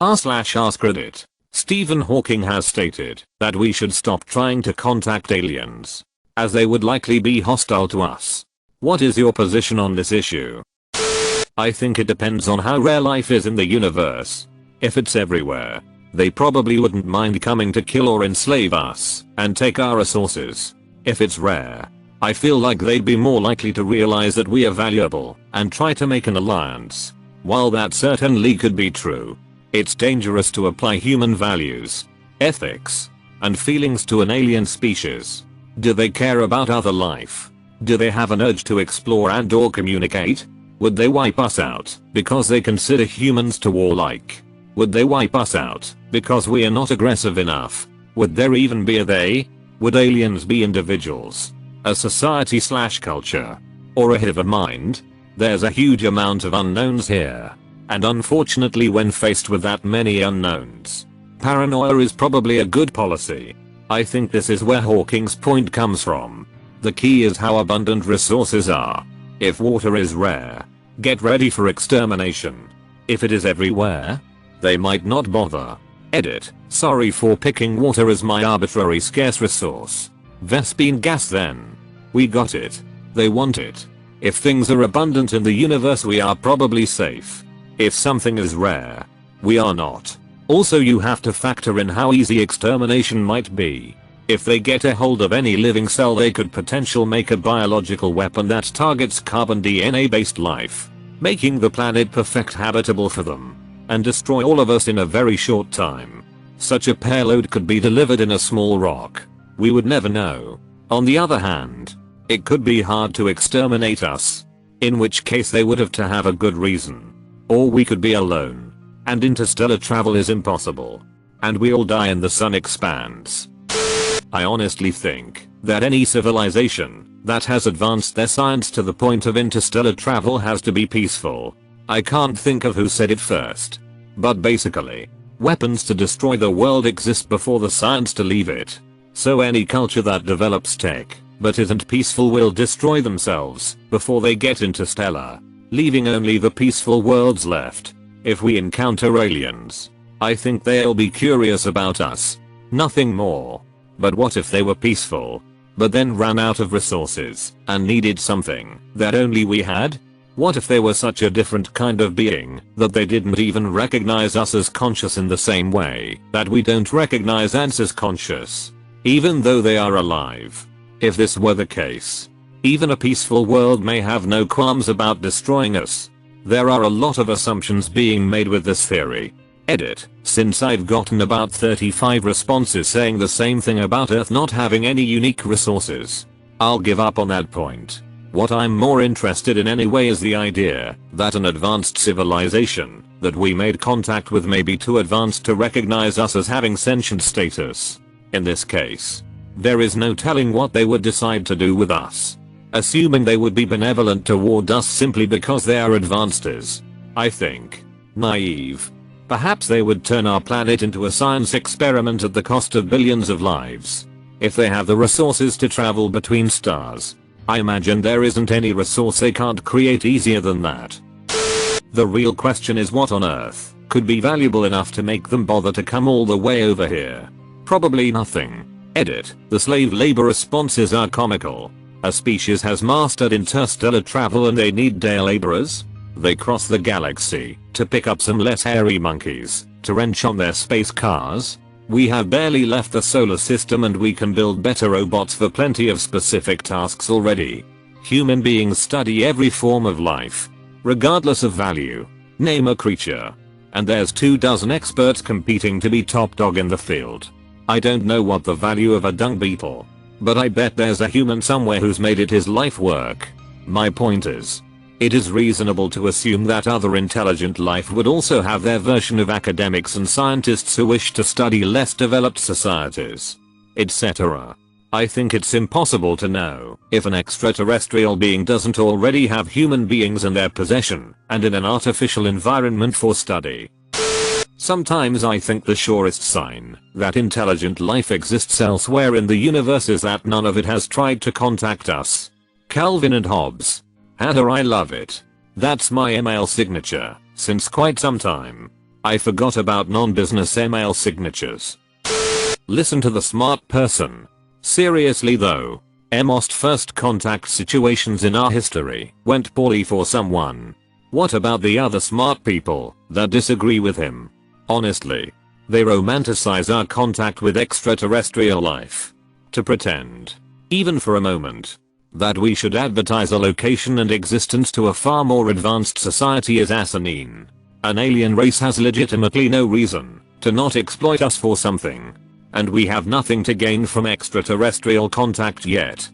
r/AskReddit. Stephen Hawking has stated that we should stop trying to contact aliens, as they would likely be hostile to us. What is your position on this issue? I think it depends on how rare life is in the universe. If it's everywhere, they probably wouldn't mind coming to kill or enslave us and take our resources. If it's rare, I feel like they'd be more likely to realize that we are valuable and try to make an alliance. While that certainly could be true, it's dangerous to apply human values, ethics, and feelings to an alien species. Do they care about other life? Do they have an urge to explore and/or communicate? Would they wipe us out because they consider humans too warlike? Would they wipe us out because we are not aggressive enough? Would there even be a they? Would aliens be individuals, a society/culture, or a hive mind? There's a huge amount of unknowns here. And unfortunately, when faced with that many unknowns, paranoia is probably a good policy. I think this is where Hawking's point comes from. The key is how abundant resources are. If water is rare, get ready for extermination. If it is everywhere, they might not bother. Edit. Sorry for picking water as my arbitrary scarce resource. Vespine gas then. We got it. They want it. If things are abundant in the universe, we are probably safe. If something is rare, we are not. Also, you have to factor in how easy extermination might be. If they get a hold of any living cell, they could potentially make a biological weapon that targets carbon DNA based life, making the planet perfect habitable for them, and destroy all of us in a very short time. Such a payload could be delivered in a small rock. We would never know. On the other hand, it could be hard to exterminate us, in which case they would have to have a good reason. Or we could be alone, and interstellar travel is impossible, and we all die and the sun expands. I honestly think that any civilization that has advanced their science to the point of interstellar travel has to be peaceful. I can't think of who said it first, but basically, weapons to destroy the world exist before the science to leave it. So any culture that develops tech but isn't peaceful will destroy themselves before they get interstellar, leaving only the peaceful worlds left. If we encounter aliens, I think they'll be curious about us. Nothing more. But what if they were peaceful, but then ran out of resources and needed something that only we had? What if they were such a different kind of being that they didn't even recognize us as conscious in the same way that we don't recognize ants as conscious, even though they are alive? If this were the case, even a peaceful world may have no qualms about destroying us. There are a lot of assumptions being made with this theory. Edit. Since I've gotten about 35 responses saying the same thing about Earth not having any unique resources, I'll give up on that point. What I'm more interested in anyway is the idea that an advanced civilization that we made contact with may be too advanced to recognize us as having sentient status. In this case, there is no telling what they would decide to do with us. Assuming they would be benevolent toward us simply because they are advanced is, I think, naive. Perhaps they would turn our planet into a science experiment at the cost of billions of lives. If they have the resources to travel between stars, I imagine there isn't any resource they can't create easier than that. The real question is what on Earth could be valuable enough to make them bother to come all the way over here? Probably nothing. Edit. The slave labor responses are comical. A species has mastered interstellar travel and they need day laborers? They cross the galaxy to pick up some less hairy monkeys to wrench on their space cars? We have barely left the solar system and we can build better robots for plenty of specific tasks already. Human beings study every form of life, regardless of value. Name a creature, and there's 24 experts competing to be top dog in the field. I don't know what the value of a dung beetle, but I bet there's a human somewhere who's made it his life work. My point is, it is reasonable to assume that other intelligent life would also have their version of academics and scientists who wish to study less developed societies, etc. I think it's impossible to know if an extraterrestrial being doesn't already have human beings in their possession and in an artificial environment for study. Sometimes I think the surest sign that intelligent life exists elsewhere in the universe is that none of it has tried to contact us. Calvin and Hobbes. Heather, I love it. That's my email signature since quite some time. I forgot about non-business email signatures. Listen to the smart person. Seriously though, most first contact situations in our history went poorly for someone. What about the other smart people that disagree with him? Honestly, they romanticize our contact with extraterrestrial life. To pretend, even for a moment, that we should advertise a location and existence to a far more advanced society is asinine. An alien race has legitimately no reason to not exploit us for something. And we have nothing to gain from extraterrestrial contact yet.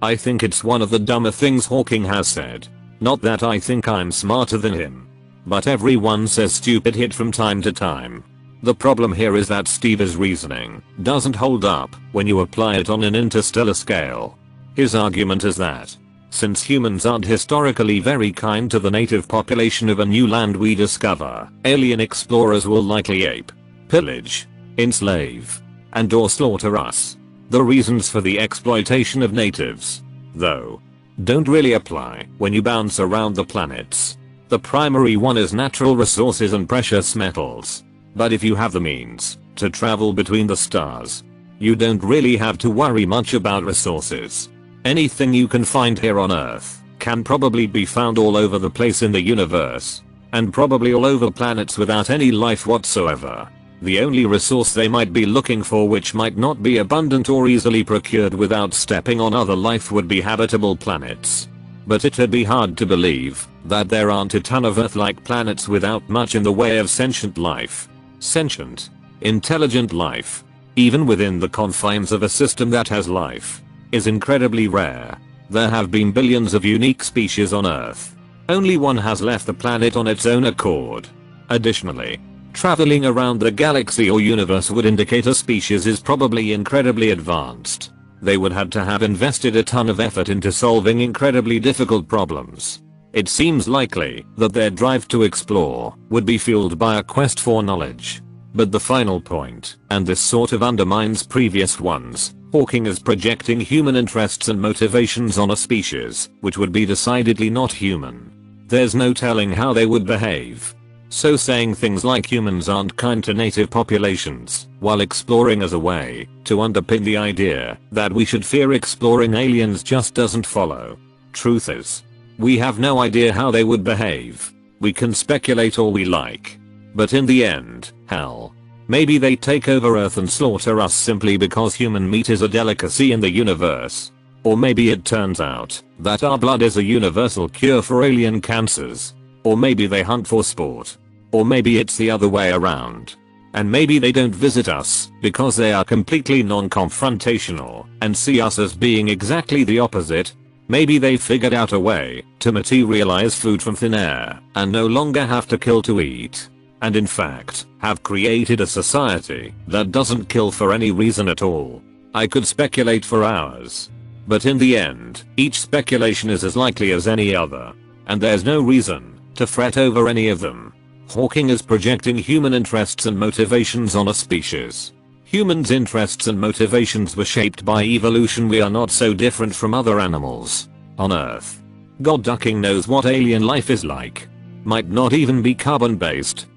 I think it's one of the dumber things Hawking has said. Not that I think I'm smarter than him. But everyone says stupid shit from time to time. The problem here is that Steve's reasoning doesn't hold up when you apply it on an interstellar scale. His argument is that, since humans aren't historically very kind to the native population of a new land we discover, alien explorers will likely ape, pillage, enslave, and/or slaughter us. The reasons for the exploitation of natives, though, don't really apply when you bounce around the planets. The primary one is natural resources and precious metals. But if you have the means to travel between the stars, you don't really have to worry much about resources. Anything you can find here on Earth can probably be found all over the place in the universe, and probably all over planets without any life whatsoever. The only resource they might be looking for, which might not be abundant or easily procured without stepping on other life, would be habitable planets. But it'd be hard to believe that there aren't a ton of Earth-like planets without much in the way of sentient life. Sentient, intelligent life, even within the confines of a system that has life, is incredibly rare. There have been billions of unique species on Earth. Only one has left the planet on its own accord. Additionally, traveling around the galaxy or universe would indicate a species is probably incredibly advanced. They would have to have invested a ton of effort into solving incredibly difficult problems. It seems likely that their drive to explore would be fueled by a quest for knowledge. But the final point, and this sort of undermines previous ones, Hawking is projecting human interests and motivations on a species which would be decidedly not human. There's no telling how they would behave. So saying things like humans aren't kind to native populations while exploring as a way to underpin the idea that we should fear exploring aliens just doesn't follow. Truth is, we have no idea how they would behave. We can speculate all we like. But in the end, hell, maybe they take over Earth and slaughter us simply because human meat is a delicacy in the universe. Or maybe it turns out that our blood is a universal cure for alien cancers. Or maybe they hunt for sport. Or maybe it's the other way around. And maybe they don't visit us because they are completely non-confrontational and see us as being exactly the opposite. Maybe they figured out a way to materialize food from thin air and no longer have to kill to eat. And in fact, have created a society that doesn't kill for any reason at all. I could speculate for hours. But in the end, each speculation is as likely as any other. And there's no reason to fret over any of them. Hawking is projecting human interests and motivations on a species. Humans' interests and motivations were shaped by evolution. We are not so different from other animals on Earth. God ducking knows what alien life is like. Might not even be carbon based.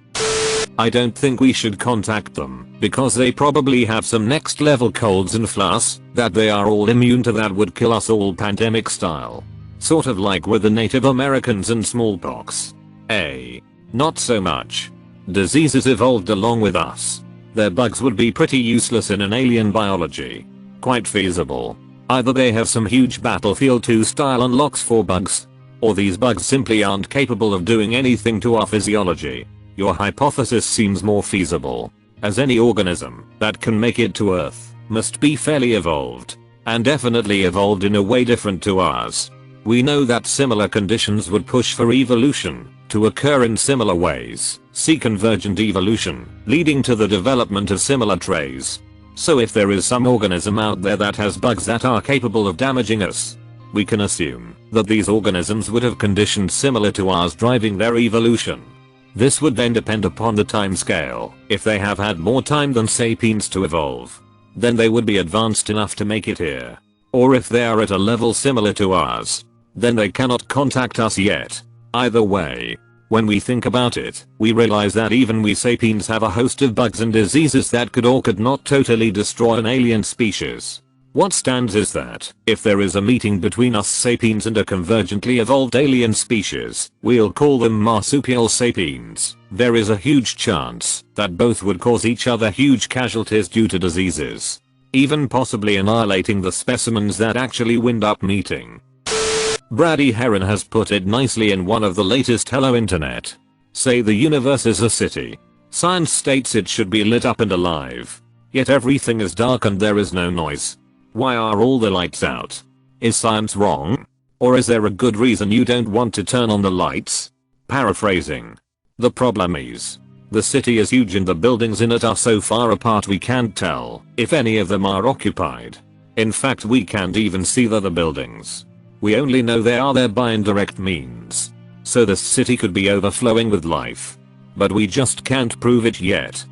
I don't think we should contact them because they probably have some next level colds and flus that they are all immune to that would kill us all pandemic style. Sort of like with the Native Americans and smallpox. Not so much. Diseases evolved along with us. Their bugs would be pretty useless in an alien biology. Quite feasible. Either they have some huge Battlefield 2 style unlocks for bugs, or these bugs simply aren't capable of doing anything to our physiology. Your hypothesis seems more feasible, as any organism that can make it to Earth must be fairly evolved, and definitely evolved in a way different to ours. We know that similar conditions would push for evolution to occur in similar ways. See convergent evolution, leading to the development of similar traits. So if there is some organism out there that has bugs that are capable of damaging us, we can assume that these organisms would have conditions similar to ours driving their evolution. This would then depend upon the time scale. If they have had more time than sapiens to evolve, then they would be advanced enough to make it here. Or if they are at a level similar to ours, then they cannot contact us yet. Either way, When we think about it, we realize that even we sapiens have a host of bugs and diseases that could or could not totally destroy an alien species. What stands is that, if there is a meeting between us sapiens and a convergently evolved alien species, we'll call them marsupial sapiens, there is a huge chance that both would cause each other huge casualties due to diseases. Even possibly annihilating the specimens that actually wind up meeting. Brady Heron has put it nicely in one of the latest Hello Internet. Say the universe is a city. Science states it should be lit up and alive. Yet everything is dark and there is no noise. Why are all the lights out? Is science wrong? Or is there a good reason you don't want to turn on the lights? Paraphrasing. The problem is, the city is huge and the buildings in it are so far apart we can't tell if any of them are occupied. In fact, we can't even see the buildings. We only know they are there by indirect means. So this city could be overflowing with life. But we just can't prove it yet.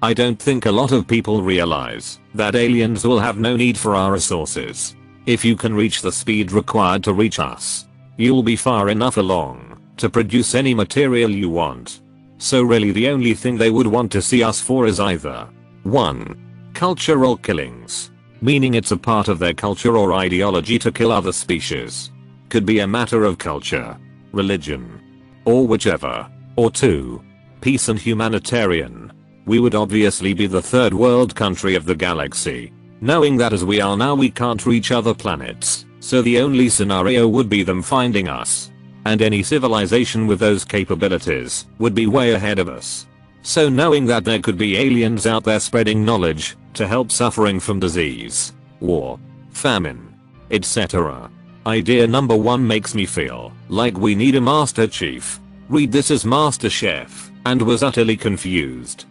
I don't think a lot of people realize that aliens will have no need for our resources. If you can reach the speed required to reach us, you'll be far enough along to produce any material you want. So really the only thing they would want to see us for is either 1. Cultural killings. Meaning it's a part of their culture or ideology to kill other species. Could be a matter of culture, religion, or whichever. Or 2. Peace and humanitarian. We would obviously be the third world country of the galaxy. Knowing that as we are now we can't reach other planets, so the only scenario would be them finding us. And any civilization with those capabilities would be way ahead of us. So knowing that there could be aliens out there spreading knowledge to help suffering from disease, war, famine, etc. Idea number 1 makes me feel like we need a Master Chief. Read this as Master Chef and was utterly confused.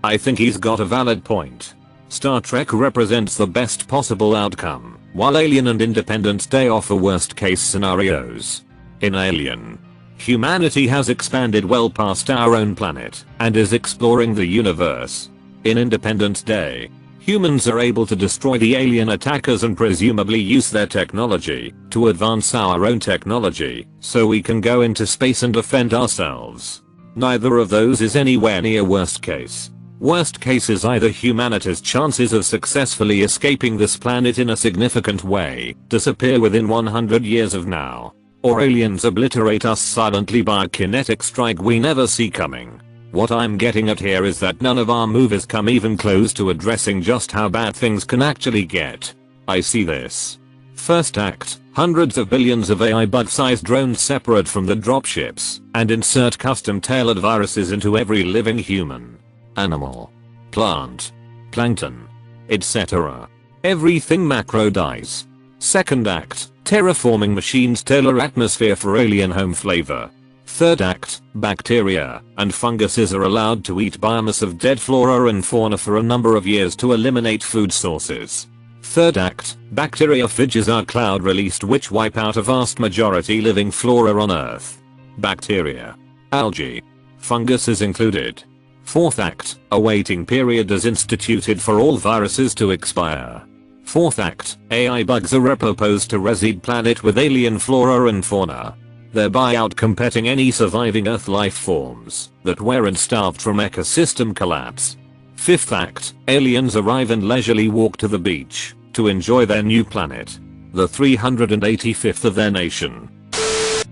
I think he's got a valid point. Star Trek represents the best possible outcome, while Alien and Independence Day offer worst case scenarios. In Alien, humanity has expanded well past our own planet and is exploring the universe. In Independence Day, humans are able to destroy the alien attackers and presumably use their technology to advance our own technology so we can go into space and defend ourselves. Neither of those is anywhere near worst case. Worst case is either humanity's chances of successfully escaping this planet in a significant way disappear within 100 years of now, or aliens obliterate us silently by a kinetic strike we never see coming. What I'm getting at here is that none of our movies come even close to addressing just how bad things can actually get. I see this. First act, hundreds of billions of AI bug-sized drones separate from the dropships and insert custom tailored viruses into every living human, animal, plant, plankton, etc. Everything macro dies. Second act, terraforming machines tailor atmosphere for alien home flavor. Third act, bacteria and funguses are allowed to eat biomass of dead flora and fauna for a number of years to eliminate food sources. Third act, bacteriophages are cloud released which wipe out a vast majority living flora on Earth. Bacteria, algae, fungus is included. Fourth act, a waiting period is instituted for all viruses to expire. Fourth act, AI bugs are repurposed to reseed planet with alien flora and fauna, thereby outcompeting any surviving Earth life forms that were starved from ecosystem collapse. Fifth act, aliens arrive and leisurely walk to the beach to enjoy their new planet, the 385th of their nation.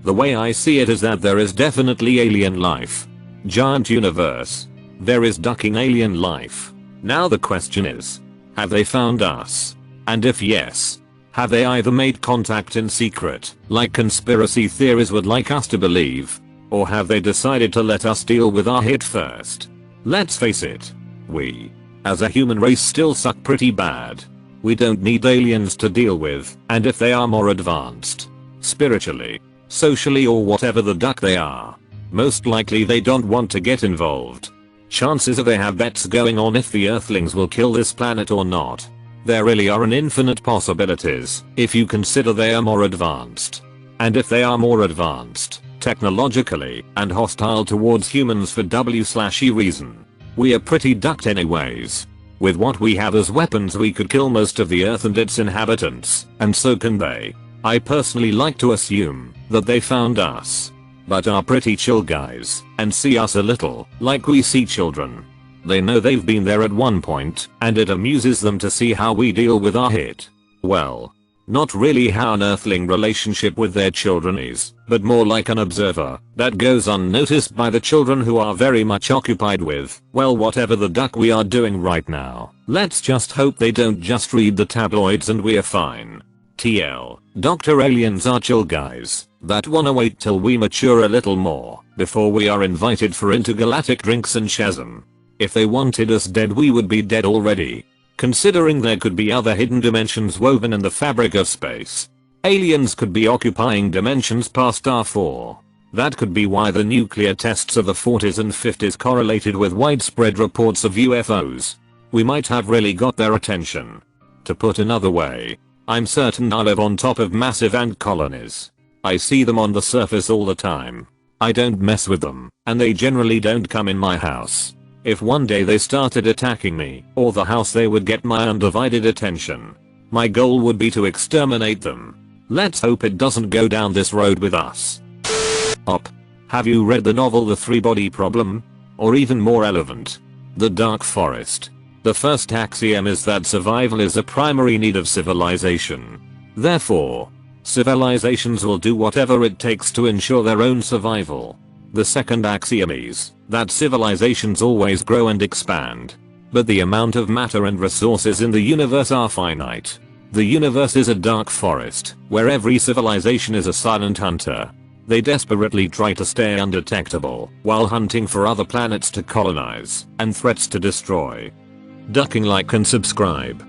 The way I see it is that there is definitely alien life. Giant universe. There is ducking alien life. Now the question is, have they found us? And if yes, have they either made contact in secret, like conspiracy theories would like us to believe, or have they decided to let us deal with our hit first? Let's face it, we, as a human race, still suck pretty bad. We don't need aliens to deal with, and if they are more advanced, spiritually, socially or whatever the duck they are, most likely they don't want to get involved. Chances are they have bets going on if the Earthlings will kill this planet or not. There really are an infinite possibilities if you consider they are more advanced. And if they are more advanced, technologically, and hostile towards humans for W/E reason, we are pretty ducked anyways. With what we have as weapons we could kill most of the Earth and its inhabitants, and so can they. I personally like to assume that they found us. but are pretty chill guys and see us a little like we see children. They know they've been there at one point and it amuses them to see how we deal with our hit. Well, not really how an earthling relationship with their children is, but more like an observer that goes unnoticed by the children who are very much occupied with, well, whatever the duck we are doing right now. Let's just hope they don't just read the tabloids and we're fine. TL. Dr. Aliens are chill guys that wanna wait till we mature a little more before we are invited for intergalactic drinks and chasm. If they wanted us dead, we would be dead already. Considering there could be other hidden dimensions woven in the fabric of space. Aliens could be occupying dimensions past R4. That could be why the nuclear tests of the 40s and 50s correlated with widespread reports of UFOs. We might have really got their attention. To put another way, I'm certain I live on top of massive ant colonies. I see them on the surface all the time. I don't mess with them, and they generally don't come in my house. If one day they started attacking me or the house, they would get my undivided attention. My goal would be to exterminate them. Let's hope it doesn't go down this road with us. Op. Have you read the novel The Three-Body Problem? Or even more relevant, The Dark Forest? The first axiom is that survival is a primary need of civilization. Therefore, civilizations will do whatever it takes to ensure their own survival. The second axiom is that civilizations always grow and expand. But the amount of matter and resources in the universe are finite. The universe is a dark forest where every civilization is a silent hunter. They desperately try to stay undetectable while hunting for other planets to colonize and threats to destroy. Ducking like and subscribe.